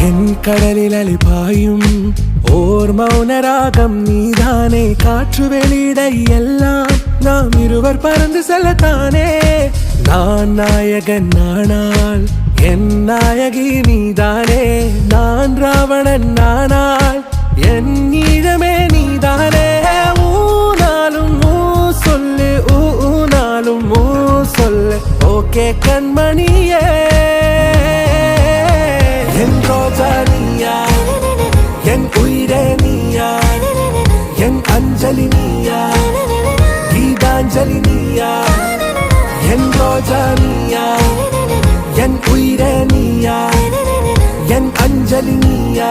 என் கடலில் அலிபாயும் ஓர் மௌனராகம் நீதானே. காற்று வெளியிட எல்லாம் நாம் இருவர் பறந்து செல்லத்தானே. நான் நாயகன் ஆனால் என் நாயகி நீதானே. நான் ராவணன் ஆனால் என் ஈழமே நீதானே. ஊனாலும் ஊ சொல்லு, ஊனாலும் ஊ சொல்லு, ஓகே கண்மணியே. என் ரோஜா நீயா, என் உயிரே நீயா, என் அஞ்சலி நீயா, கீதாஞ்சலி நீயா. என் ரோஜா நீயா, என் உயிரே நீயா, என் அஞ்சலி நீயா.